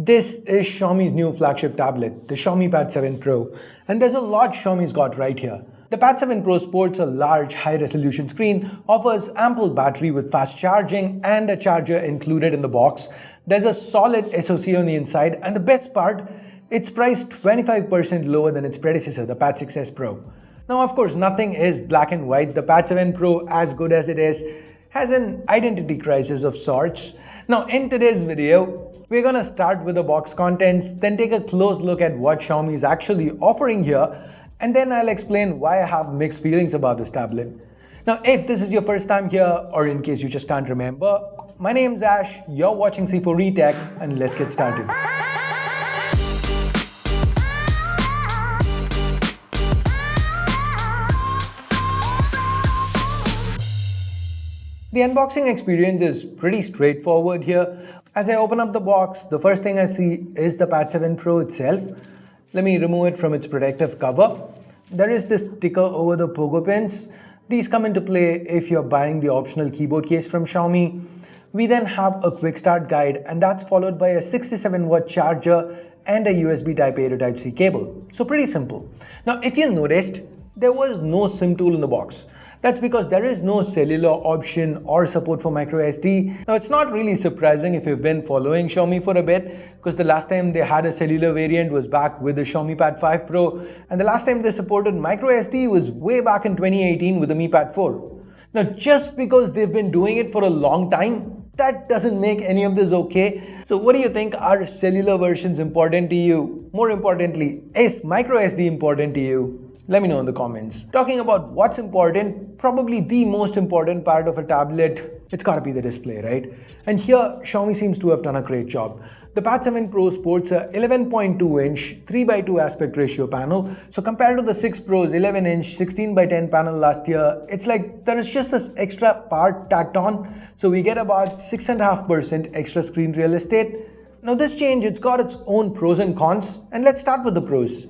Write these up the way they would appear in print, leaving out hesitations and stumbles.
This is Xiaomi's new flagship tablet, the Xiaomi Pad 7 Pro, and there's a lot Xiaomi's got right here. The Pad 7 Pro sports a large, high-resolution screen, offers ample battery with fast charging and a charger included in the box. There's a solid SoC on the inside, and the best part, it's priced 25% lower than its predecessor, the Pad 6s Pro. Now, of course, nothing is black and white. The Pad 7 Pro, as good as it is, has an identity crisis of sorts. Now, in today's video, we're gonna start with the box contents, then take a close look at what Xiaomi is actually offering here, and then I'll explain why I have mixed feelings about this tablet. Now, if this is your first time here, or in case you just can't remember, my name's Ash, you're watching C4E Tech, and let's get started. The unboxing experience is pretty straightforward here. As I open up the box, the first thing I see is the Pad 7 Pro itself. Let me remove it from its protective cover. There is this sticker over the pogo pins. These come into play if you're buying the optional keyboard case from Xiaomi. We then have a quick start guide, and that's followed by a 67-watt charger and a USB Type-A to Type-C cable. So pretty simple. Now, if you noticed, there was no SIM tool in the box. That's because there is no cellular option or support for microSD. Now, it's not really surprising if you've been following Xiaomi for a bit, because the last time they had a cellular variant was back with the Xiaomi Pad 5 Pro, and the last time they supported microSD was way back in 2018 with the Mi Pad 4. Now, just because they've been doing it for a long time, that doesn't make any of this okay. So what do you think? Are cellular versions important to you? More importantly, is microSD important to you? Let me know in the comments. Talking about what's important, probably the most important part of a tablet, it's gotta be the display, right? And here, Xiaomi seems to have done a great job. The Pad 7 Pro sports a 11.2-inch 3:2 aspect ratio panel. So compared to the 6 Pro's 11-inch 16:10 panel last year, it's like there is just this extra part tacked on. So we get about 6.5% extra screen real estate. Now this change, it's got its own pros and cons. And let's start with the pros.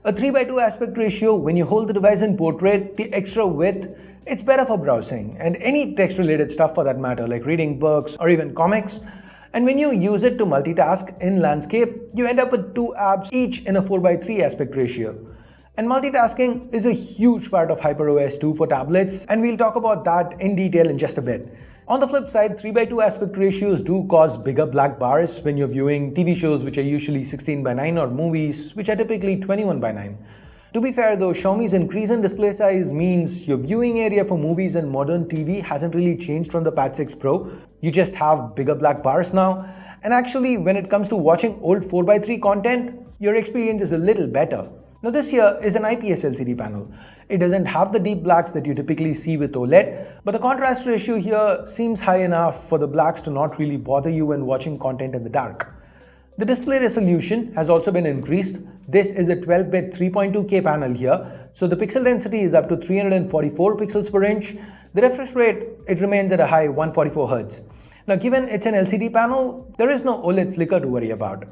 A 3:2 aspect ratio, when you hold the device in portrait, the extra width, it's better for browsing and any text-related stuff for that matter, like reading books or even comics. And when you use it to multitask in landscape, you end up with 2 apps, each in a 4:3 aspect ratio. And multitasking is a huge part of HyperOS 2 for tablets, and we'll talk about that in detail in just a bit. On the flip side, 3:2 aspect ratios do cause bigger black bars when you're viewing TV shows which are usually 16:9 or movies which are typically 21:9. To be fair though, Xiaomi's increase in display size means your viewing area for movies and modern TV hasn't really changed from the Pad 6 Pro. You just have bigger black bars now. And actually, when it comes to watching old 4:3 content, your experience is a little better. Now this here is an IPS LCD panel. It doesn't have the deep blacks that you typically see with OLED, but the contrast ratio here seems high enough for the blacks to not really bother you when watching content in the dark. The display resolution has also been increased. This is a 12-bit 3.2K panel here, so the pixel density is up to 344 pixels per inch. The refresh rate, it remains at a high 144 Hz. Now given it's an LCD panel, there is no OLED flicker to worry about.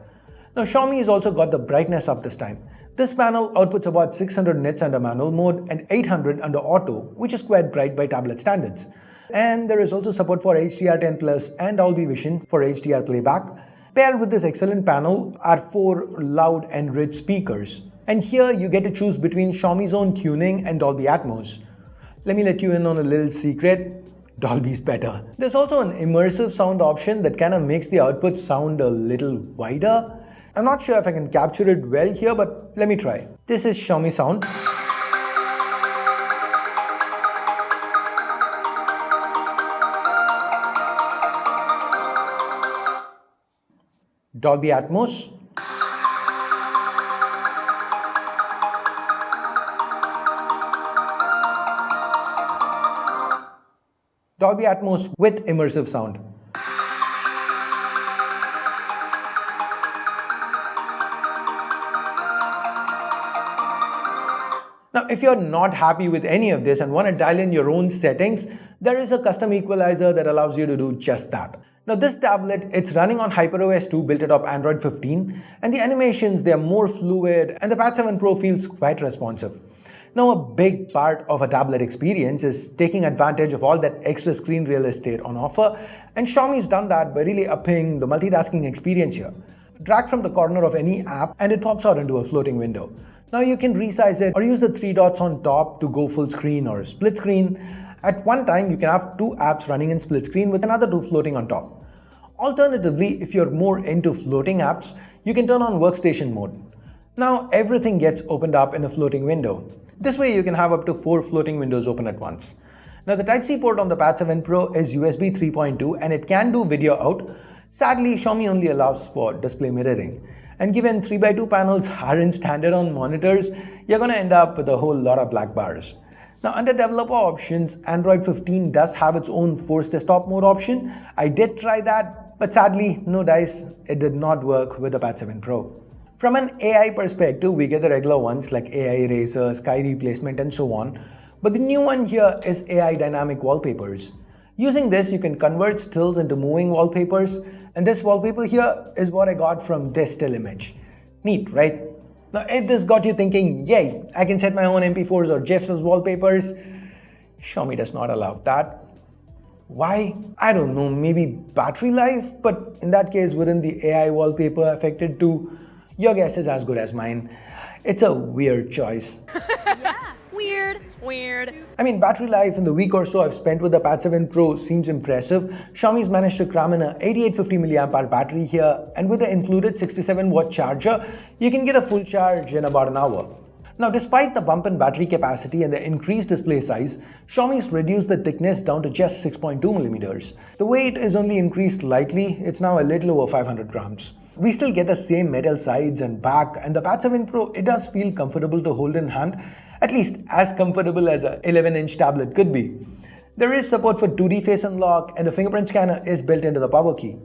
Now Xiaomi has also got the brightness up this time. This panel outputs about 600 nits under manual mode and 800 under auto, which is quite bright by tablet standards. And there is also support for HDR10+ and Dolby Vision for HDR playback. Paired with this excellent panel are 4 loud and rich speakers. And here you get to choose between Xiaomi's own tuning and Dolby Atmos. Let me let you in on a little secret. Dolby's better. There's also an immersive sound option that kind of makes the output sound a little wider. I'm not sure if I can capture it well here, but let me try. This is Xiaomi sound. Dolby Atmos. Dolby Atmos with immersive sound. Now, if you're not happy with any of this and want to dial in your own settings, there is a custom equalizer that allows you to do just that. Now this tablet, it's running on HyperOS 2 built atop Android 15, and the animations, they're more fluid, and the Pad 7 Pro feels quite responsive. Now, a big part of a tablet experience is taking advantage of all that extra screen real estate on offer, and Xiaomi's done that by really upping the multitasking experience here. drag from the corner of any app and it pops out into a floating window. Now you can resize it or use the three dots on top to go full screen or split screen. At one time, you can have two apps running in split screen with another two floating on top. Alternatively, if you're more into floating apps, you can turn on workstation mode. Now everything gets opened up in a floating window. This way you can have up to 4 floating windows open at once. Now the Type-C port on the Pad 7 Pro is USB 3.2 and it can do video out. Sadly, Xiaomi only allows for display mirroring. And given 3x2 panels aren't standard on monitors, you're gonna end up with a whole lot of black bars. Now under developer options, Android 15 does have its own force desktop mode option. I did try that, but sadly, no dice, it did not work with the Pad 7 Pro. From an AI perspective, we get the regular ones like AI eraser, sky replacement and so on. But the new one here is AI dynamic wallpapers. Using this, you can convert stills into moving wallpapers. And this wallpaper here is what I got from this still image. Neat, right? Now, if this got you thinking, yay, I can set my own MP4s or GIFs as wallpapers, Xiaomi does not allow that. Why? I don't know, maybe battery life? But in that case, wouldn't the AI wallpaper affect it too? Your guess is as good as mine. It's a weird choice. Yeah, weird. I mean, battery life in the week or so I've spent with the Pad 7 Pro seems impressive. Xiaomi's managed to cram in a 8850 mAh battery here, and with the included 67-watt charger, you can get a full charge in about an hour. Now, despite the bump in battery capacity and the increased display size, Xiaomi's reduced the thickness down to just 6.2mm. The weight is only increased slightly, it's now a little over 500 grams. We still get the same metal sides and back, and the Pad 7 Pro, it does feel comfortable to hold in hand, at least as comfortable as an 11-inch tablet could be. There is support for 2D face unlock, and the fingerprint scanner is built into the power key.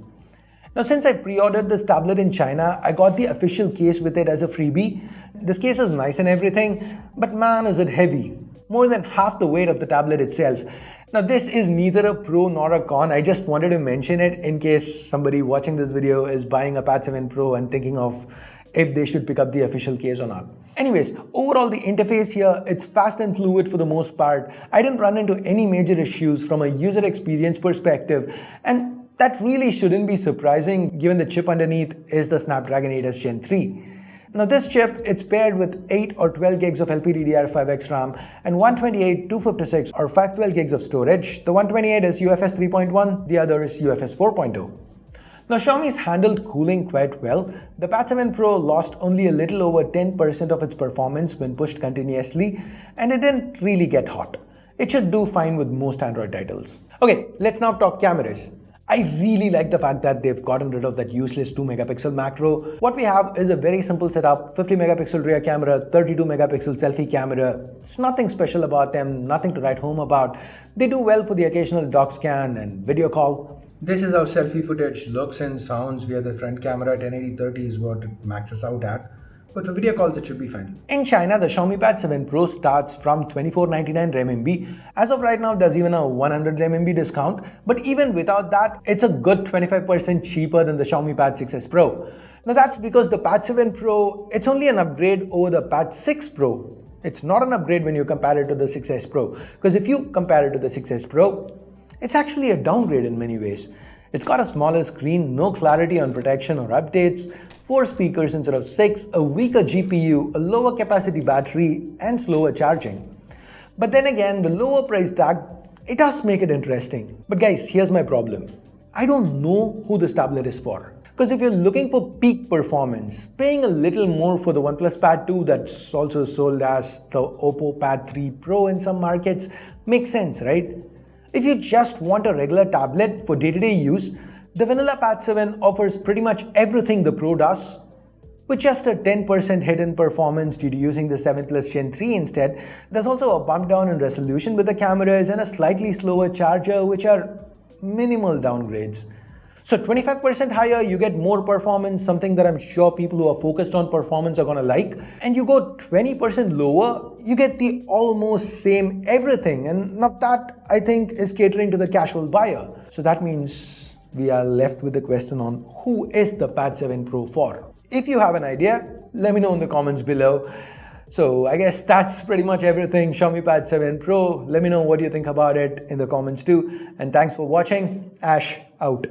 Now, since I pre-ordered this tablet in China, I got the official case with it as a freebie. This case is nice and everything, but man is it heavy. More than half the weight of the tablet itself. Now this is neither a pro nor a con, I just wanted to mention it in case somebody watching this video is buying a Pad 7 Pro and thinking of if they should pick up the official case or not. Anyways, overall the interface here, it's fast and fluid for the most part. I didn't run into any major issues from a user experience perspective, and that really shouldn't be surprising given the chip underneath is the Snapdragon 8s Gen 3. Now this chip, it's paired with 8 or 12 gigs of LPDDR5X RAM and 128, 256 or 512 gigs of storage. The 128 is UFS 3.1, the other is UFS 4.0. Now Xiaomi's handled cooling quite well. The Pad 7 Pro lost only a little over 10% of its performance when pushed continuously, and it didn't really get hot. It should do fine with most Android titles. Okay, let's now talk cameras. I really like the fact that they've gotten rid of that useless 2-megapixel macro. What we have is a very simple setup, 50-megapixel rear camera, 32-megapixel selfie camera. It's nothing special about them, nothing to write home about. They do well for the occasional dock scan and video call. This is how selfie footage looks and sounds via the front camera. 1080-30 is what it maxes out at. But for video calls, it should be fine. In China, the Xiaomi Pad 7 Pro starts from 2499 RMB. As of right now, there's even a 100 RMB discount. But even without that, it's a good 25% cheaper than the Xiaomi Pad 6s Pro. Now that's because the Pad 7 Pro, it's only an upgrade over the Pad 6 Pro. It's not an upgrade when you compare it to the 6s Pro. Because if you compare it to the 6s Pro, it's actually a downgrade in many ways. It's got a smaller screen, no clarity on protection or updates, 4 speakers instead of 6, a weaker GPU, a lower capacity battery, and slower charging. But then again, the lower price tag, it does make it interesting. But guys, here's my problem. I don't know who this tablet is for. Because if you're looking for peak performance, paying a little more for the OnePlus Pad 2 that's also sold as the Oppo Pad 3 Pro in some markets makes sense, right? If you just want a regular tablet for day-to-day use, the vanilla Pad 7 offers pretty much everything the Pro does, with just a 10% hit in performance due to using the 7 Plus Gen 3 instead. There's also a bump down in resolution with the cameras and a slightly slower charger, which are minimal downgrades. So 25% higher, you get more performance, something that I'm sure people who are focused on performance are gonna like. And you go 20% lower, you get the almost same everything. And now that, I think, is catering to the casual buyer. So that means we are left with the question on who is the Pad 7 Pro for? If you have an idea, let me know in the comments below. So I guess that's pretty much everything. Xiaomi Pad 7 Pro. Let me know what you think about it in the comments too. And thanks for watching. Ash out.